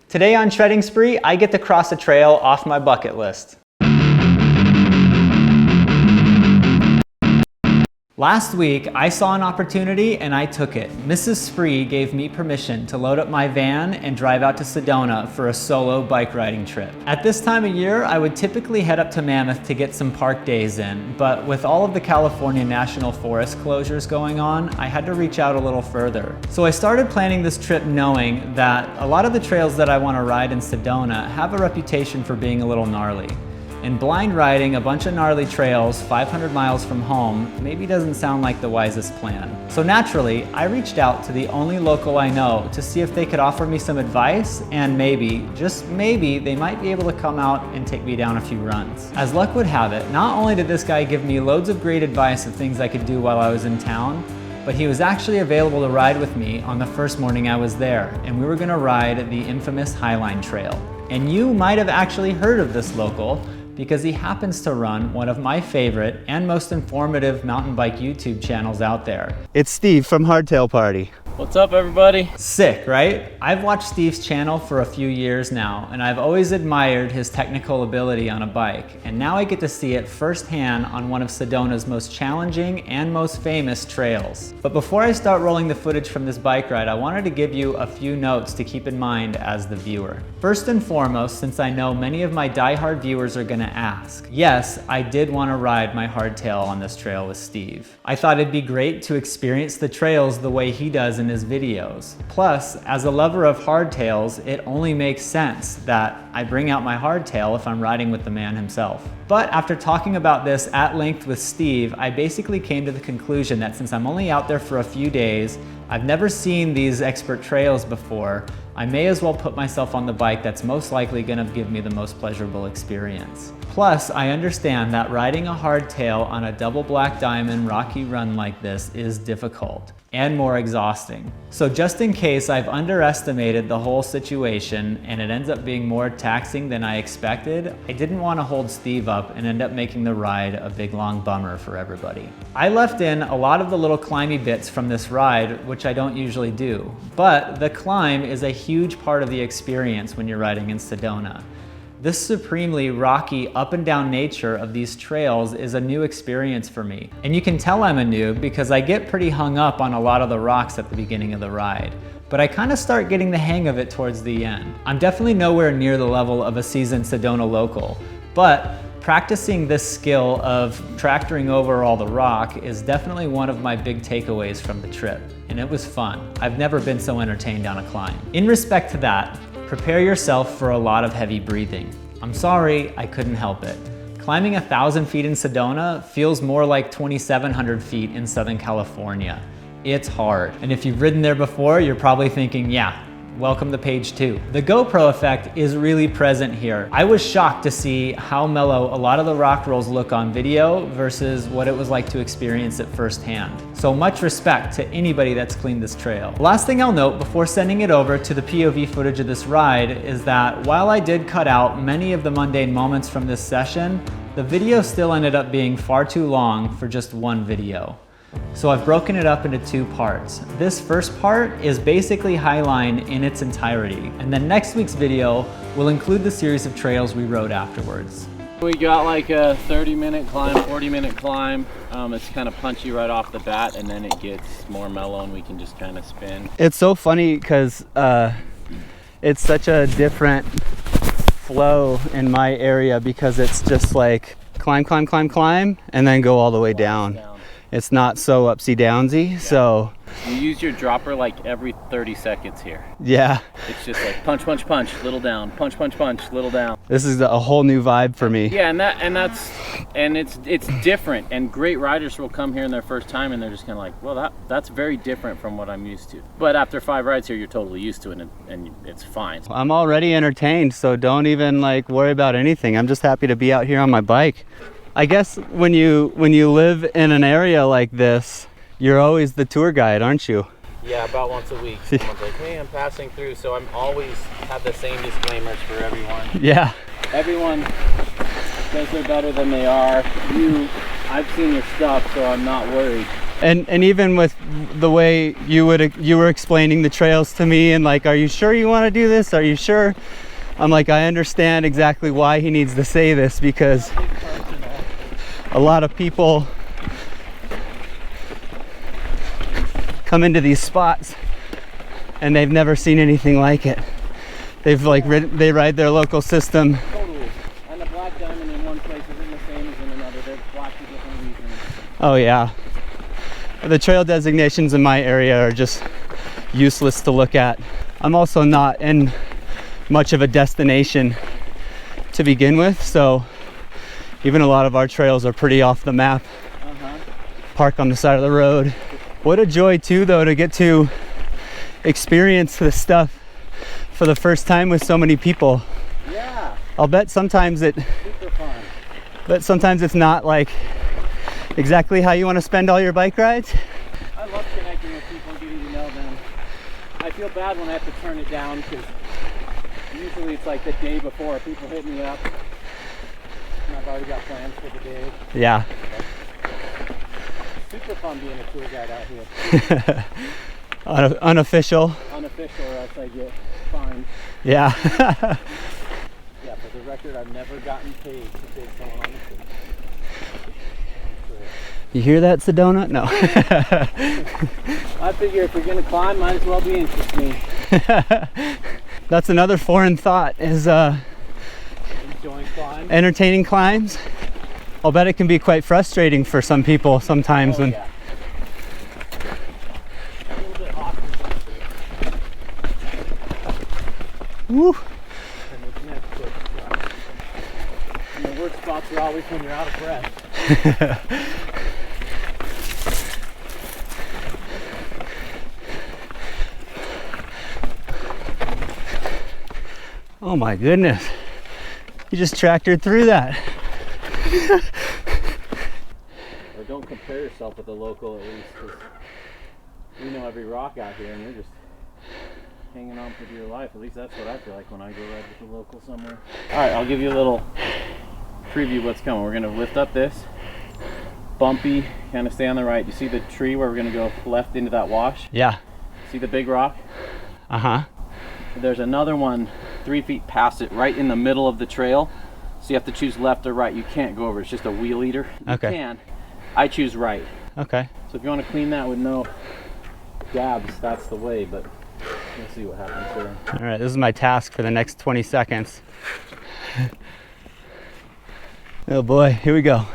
Today on Shredding Spree, I get to cross a trail off my bucket list. Last week, I saw an opportunity and I took it. Mrs. Spree gave me permission to load up my van and drive out to Sedona for a solo bike riding trip. At this time of year, I would typically head up to Mammoth to get some park days in, but with all of the California National Forest closures going on, I had to reach out a little further. So I started planning this trip knowing that a lot of the trails that I want to ride in Sedona have a reputation for being a little gnarly. And blind riding a bunch of gnarly trails 500 miles from home maybe doesn't sound like the wisest plan. So naturally, I reached out to the only local I know to see if they could offer me some advice and maybe, just maybe, they might be able to come out and take me down a few runs. As luck would have it, not only did this guy give me loads of great advice of things I could do while I was in town, but he was actually available to ride with me on the first morning I was there, and we were gonna ride the infamous HiLine Trail. And you might have actually heard of this local, because he happens to run one of my favorite and most informative mountain bike YouTube channels out there. It's Steve from Hardtail Party. What's up, everybody? Sick, right? I've watched Steve's channel for a few years now, and I've always admired his technical ability on a bike, and now I get to see it firsthand on one of Sedona's most challenging and most famous trails. But before I start rolling the footage from this bike ride, I wanted to give you a few notes to keep in mind as the viewer. First and foremost, since I know many of my diehard viewers are gonna ask, yes, I did want to ride my hardtail on this trail with Steve. I thought it'd be great to experience the trails the way he does in his videos. Plus, as a lover of hardtails, it only makes sense that I bring out my hardtail if I'm riding with the man himself. But after talking about this at length with Steve, I basically came to the conclusion that since I'm only out there for a few days, I've never seen these expert trails before, I may as well put myself on the bike that's most likely gonna give me the most pleasurable experience. Plus, I understand that riding a hardtail on a double black diamond rocky run like this is difficult and more exhausting. So just in case I've underestimated the whole situation and it ends up being more taxing than I expected, I didn't want to hold Steve up and end up making the ride a big long bummer for everybody. I left in a lot of the little climby bits from this ride, which I don't usually do, but the climb is a huge part of the experience when you're riding in Sedona. This supremely rocky up and down nature of these trails is a new experience for me. And you can tell I'm a noob because I get pretty hung up on a lot of the rocks at the beginning of the ride. But I kind of start getting the hang of it towards the end. I'm definitely nowhere near the level of a seasoned Sedona local, but practicing this skill of tractoring over all the rock is definitely one of my big takeaways from the trip. And it was fun. I've never been so entertained on a climb. In respect to that, prepare yourself for a lot of heavy breathing. I'm sorry, I couldn't help it. Climbing 1,000 feet in Sedona feels more like 2,700 feet in Southern California. It's hard. And if you've ridden there before, you're probably thinking, yeah, welcome to page 2. The GoPro effect is really present here. I was shocked to see how mellow a lot of the rock rolls look on video versus what it was like to experience it firsthand. So much respect to anybody that's cleaned this trail. The last thing I'll note before sending it over to the POV footage of this ride is that while I did cut out many of the mundane moments from this session, the video still ended up being far too long for just one video. So I've broken it up into 2 parts. This first part is basically HiLine in its entirety, and then next week's video will include the series of trails we rode afterwards. We got like a 30-minute climb, 40-minute climb. It's kind of punchy right off the bat, and then it gets more mellow and we can just kind of spin. It's so funny because it's such a different flow in my area because it's just like climb, climb, climb, climb, and then go all the way down. It's not so upsy-downsy, yeah. So you use your dropper like every 30 seconds here. Yeah. It's just like punch, punch, punch, little down, punch, punch, punch, little down. This is a whole new vibe for me. Yeah, and it's different. And great riders will come here in their first time and they're just kind of like, well, that's very different from what I'm used to. But after 5 rides here, you're totally used to it, and it's fine. I'm already entertained, so don't even like worry about anything. I'm just happy to be out here on my bike. I guess when you live in an area like this, you're always the tour guide, aren't you? Yeah, about once a week. Someone's like, hey, I'm passing through, so I'm always have the same disclaimers for everyone. Yeah. Everyone says they're better than they are. I've seen your stuff, so I'm not worried. And even with the way you were explaining the trails to me, and like, are you sure you want to do this? Are you sure? I'm like, I understand exactly why he needs to say this, because a lot of people come into these spots and they've never seen anything like it. They've like they ride their local system. Totally. And the black diamond in one place isn't the same as in another. They're black for different reasons. Oh yeah. The trail designations in my area are just useless to look at. I'm also not in much of a destination to begin with, so even a lot of our trails are pretty off the map. Park on the side of the road. What a joy too, though, to get to experience this stuff for the first time with so many people. Yeah. I'll bet sometimes Super fun. but sometimes it's not like exactly how you want to spend all your bike rides. I love connecting with people and getting to know them. I feel bad when I have to turn it down, because usually it's like the day before people hit me up and I've already got plans for the day. Yeah. Super fun being a tour guide out here. Unofficial. Unofficial, or else I get fined. Yeah. Yeah, for the record, I've never gotten paid to take someone on the trip. You hear that, Sedona? No. I figure if you're gonna climb, might as well be interesting. That's another foreign thought, is Enjoying climbs. entertaining climbs. I'll bet it can be quite frustrating for some people sometimes when. Yeah. A little bit awkward. Woo. And the worst spots are always when you're out of breath. Oh my goodness. You just tractored through that. Or don't compare yourself with the local, at least, because we know every rock out here and you're just hanging on for dear life. At least that's what I feel like when I go ride with the local somewhere. Alright, I'll give you a little preview of what's coming. We're going to lift up this. Bumpy, kind of stay on the right. You see the tree where we're going to go left into that wash? Yeah. See the big rock? Uh-huh. There's another one 3 feet past it, right in the middle of the trail. So you have to choose left or right. You can't go over. It's just a wheel eater. Okay. You can. I choose right. Okay. So if you want to clean that with no dabs, that's the way, but we'll see what happens there. All right, this is my task for the next 20 seconds. Oh boy, here we go.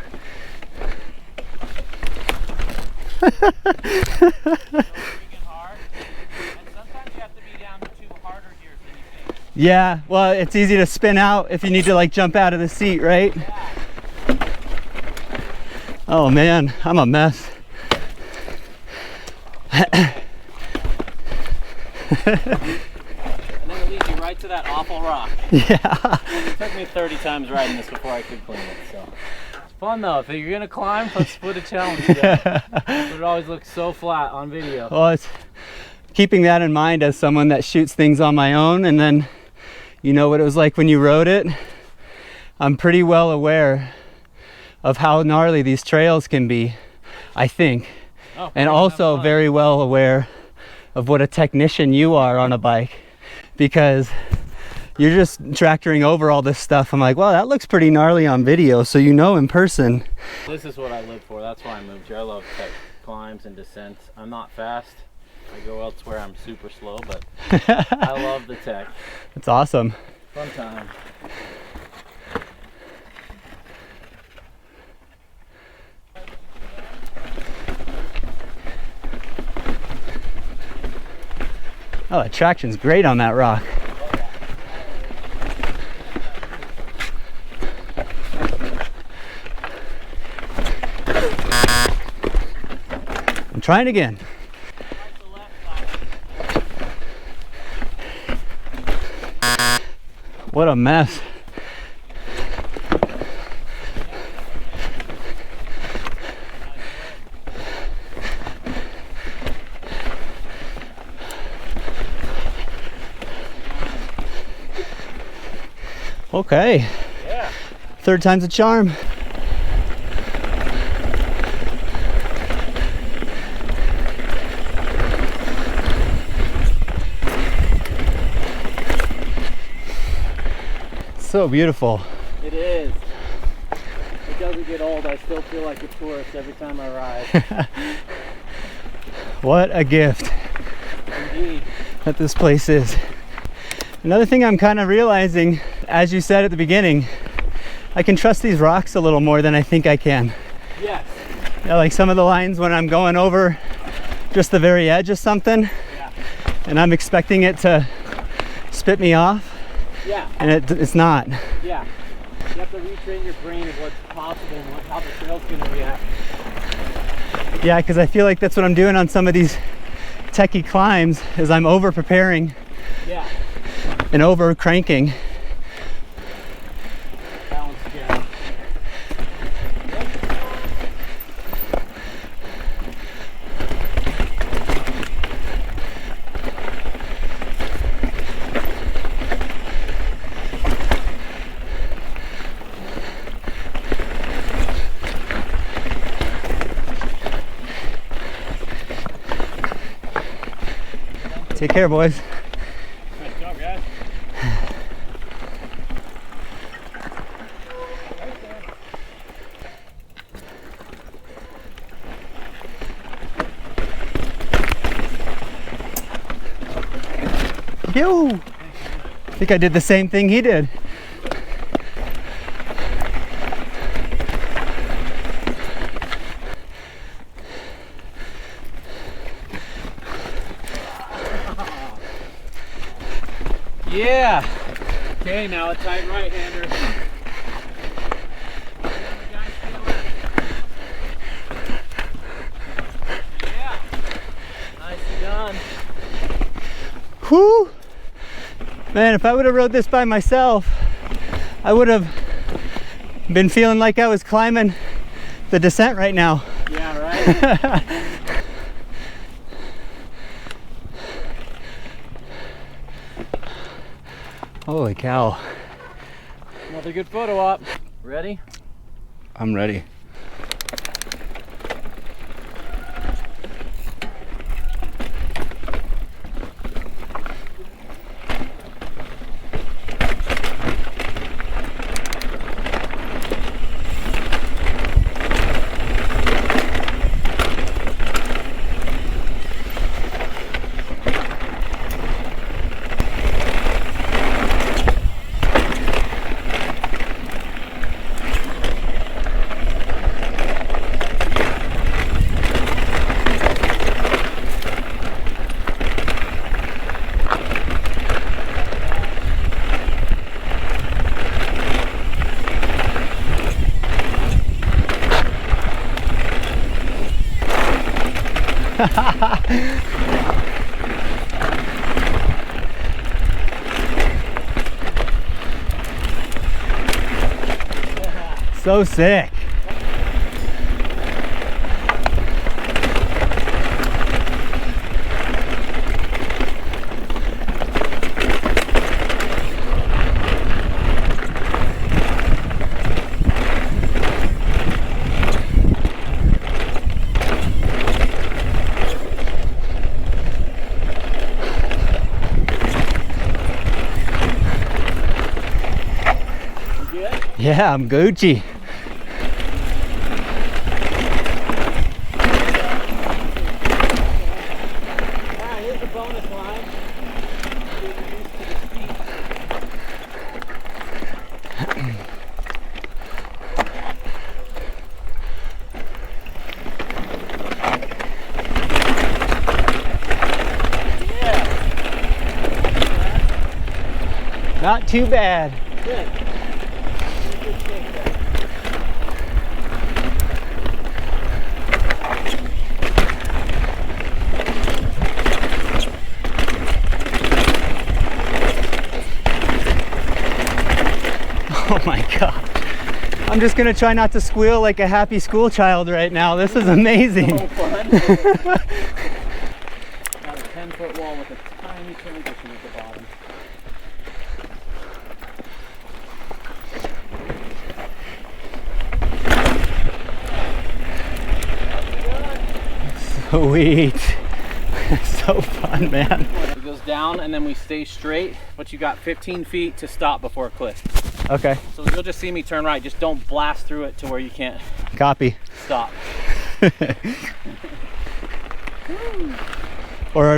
Yeah, well, it's easy to spin out if you need to like jump out of the seat, right? Yeah. Oh man, I'm a mess. And then it leads you right to that awful rock. Yeah. It took me 30 times riding this before I could clean it, so. It's fun though. If you're gonna climb, let's split a challenge together. But it always looks so flat on video. Well, it's keeping that in mind as someone that shoots things on my own, and then you know what it was like when you rode it. I'm pretty well aware of how gnarly these trails can be, I think. Oh, and also very well aware of what a technician you are on a bike, because you're just tractoring over all this stuff. I'm like, well, that looks pretty gnarly on video, so you know in person. This is what I live for. That's why I moved here. I love tech climbs and descents. I'm not fast. I go elsewhere, I'm super slow, but I love the tech. It's awesome. Fun time. Oh, the traction's great on that rock. I'm trying again. What a mess. Okay. Yeah. Third time's a charm. so beautiful. It is. It doesn't get old. I still feel like a tourist every time I ride. What a gift Indeed. that this place is. Another thing I'm kind of realizing, as you said at the beginning, I can trust these rocks a little more than I think I can. Yes. Yeah, like some of the lines when I'm going over just the very edge of something, Yeah. and I'm expecting it to spit me off, Yeah. and it's not. Yeah. You have to retrain your brain of what's possible and how the trail's going to react. Yeah, because I feel like that's what I'm doing on some of these techie climbs, is I'm over preparing Yeah. and over cranking. Balance again. Take care, boys. Nice job, guys. Yo! I think I did the same thing he did. Yeah. Okay, now a tight right-hander. Yeah. Nicely done. Whew! Man, if I would have rode this by myself, I would have been feeling like I was climbing the descent right now. Yeah, right? Holy cow. Another good photo op. Ready? I'm ready. So sick. Yeah, I'm Gucci. Here's the bonus line. Get used to the speed. Not too bad. Good. Good shape there. Oh my God. I'm just gonna try not to squeal like a happy school child right now. This is amazing. So fun. Got a 10-foot wall with a tiny transition at the bottom. Sweet. So fun, man. It goes down and then we stay straight, but you got 15 feet to stop before a cliff. Okay. So you'll just see me turn right. Just don't blast through it to where you can't Copy. stop. Or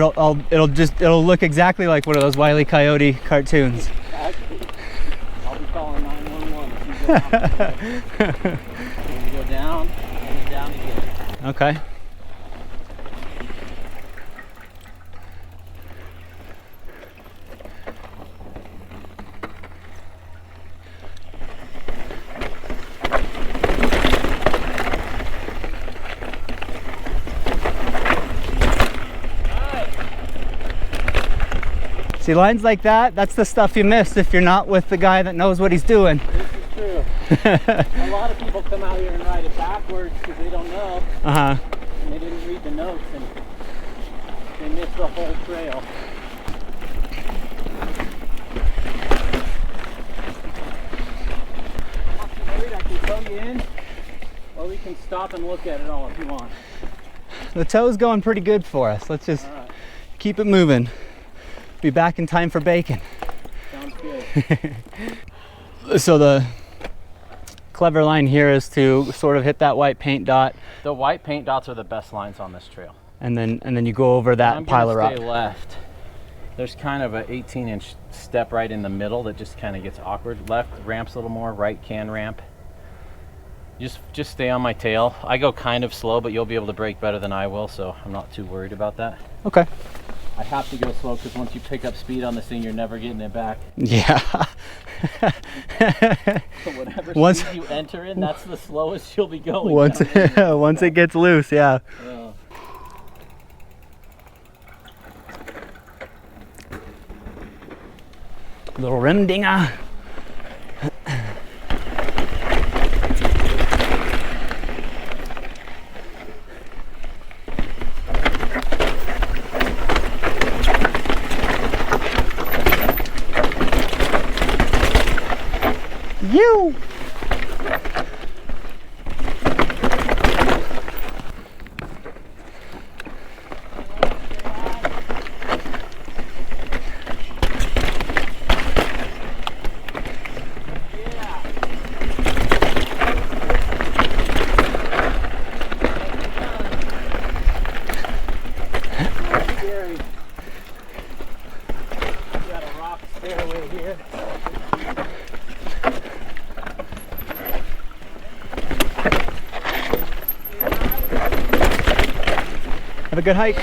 it'll look exactly like one of those Wile E. Coyote cartoons. Actually, I'll be calling 911 if you go off the way. You go down and then down again. Okay. See, lines like that, that's the stuff you miss if you're not with the guy that knows what he's doing. This is true. A lot of people come out here and ride it backwards because they don't know. Uh-huh. And they didn't read the notes and they missed the whole trail. I'm not too worried. I can tow you in, or we can stop and look at it all if you want. The tow's going pretty good for us. Let's just keep it moving. Be back in time for bacon. Sounds good. So the clever line here is to sort of hit that white paint dot. The white paint dots are the best lines on this trail. And then you go over that pile of rock. I'm gonna stay left. There's kind of an 18-inch step right in the middle that just kind of gets awkward. Left ramps a little more, right can ramp. Just stay on my tail. I go kind of slow, but you'll be able to brake better than I will, so I'm not too worried about that. Okay. I have to go slow because once you pick up speed on this thing, you're never getting it back. Yeah. So whatever speed you enter in, that's the slowest you'll be going. Once it gets loose, yeah. Little rim dinger. You. Have a good hike.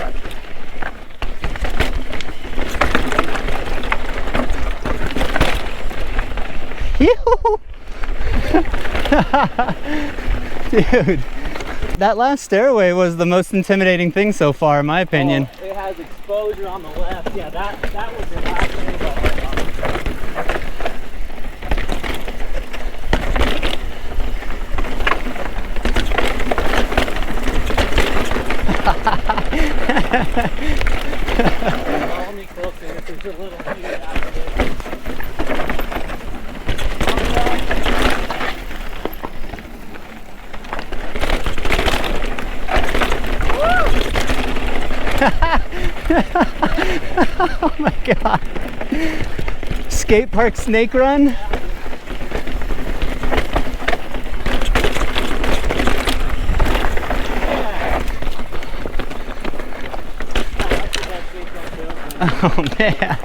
Dude, that last stairway was the most intimidating thing so far, in my opinion. Oh, it has exposure on the left. Yeah, that was the last thing about it. Follow me closer. There's a little heat after this. Oh my god. Skate park snake run? Oh man,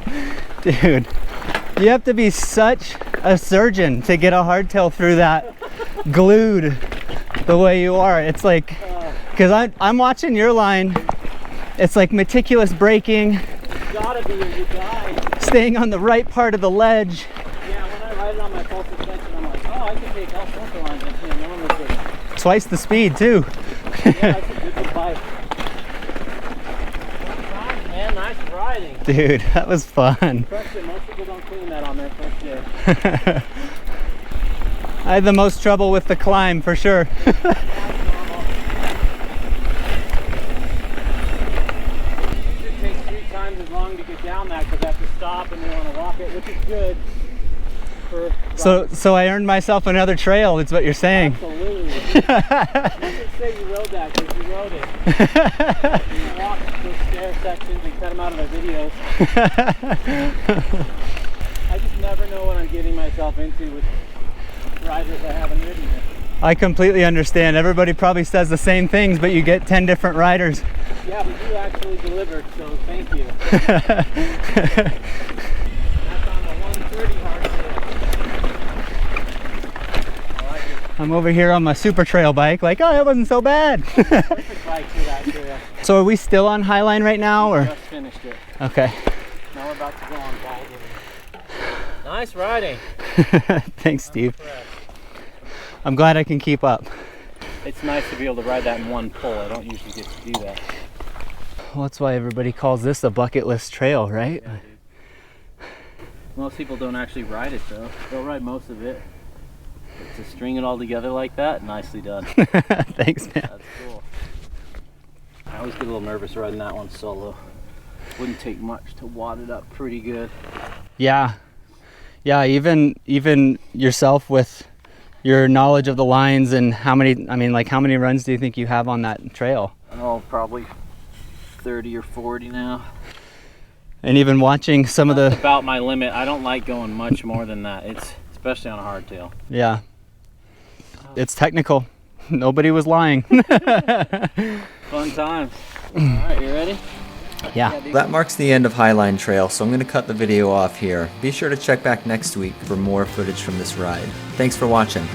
dude, you have to be such a surgeon to get a hardtail through that glued the way you are. It's like, because I'm watching your line, it's like meticulous braking, You gotta be or you die. staying on the right part of the ledge. Yeah, when I ride it on my full suspension, I'm like, oh, I can take all sorts of lines I can normally. Twice the speed too. Yeah, that's a good bike. Man, nice riding. Dude, that was fun. Most people don't clean that on their first day. I had the most trouble with the climb for sure. Usually it takes 3 times as long to get down that because I have to stop and they want to walk it, which is good. So I earned myself another trail, is what you're saying. Absolutely. You should say you rode that because you rode it. You walk those stair sections and cut them out of their videos. I just never never know what I'm getting myself into with riders I haven't ridden yet. I completely understand. Everybody probably says the same things, but you get 10 different riders. Yeah, but you actually delivered, so thank you. That's on the 130 hardtail. I like it. I'm over here on my super trail bike, like, oh, that wasn't so bad. Perfect bike for that trail. So are we still on HiLine right now, or? Just finished it. Okay. Now we're about to go on Baldwin. Nice riding. Thanks, Steve. I'm glad I can keep up. It's nice to be able to ride that in one pull. I don't usually get to do that. Well, that's why everybody calls this a bucket list trail, right? Yeah, most people don't actually ride it though. They'll ride most of it. But to string it all together like that, nicely done. Thanks, man. That's cool. I always get a little nervous riding that one solo. Wouldn't take much to wad it up pretty good. Yeah. Yeah, even yourself with your knowledge of the lines and how many runs do you think you have on that trail? Oh, probably 30 or 40 now. And even watching some That's of the... about my limit. I don't like going much more than that. It's especially on a hardtail. Yeah. It's technical. Nobody was lying. Fun times. All right, you ready? Yeah. That marks the end of HiLine Trail, so I'm going to cut the video off here. Be sure to check back next week for more footage from this ride. Thanks for watching.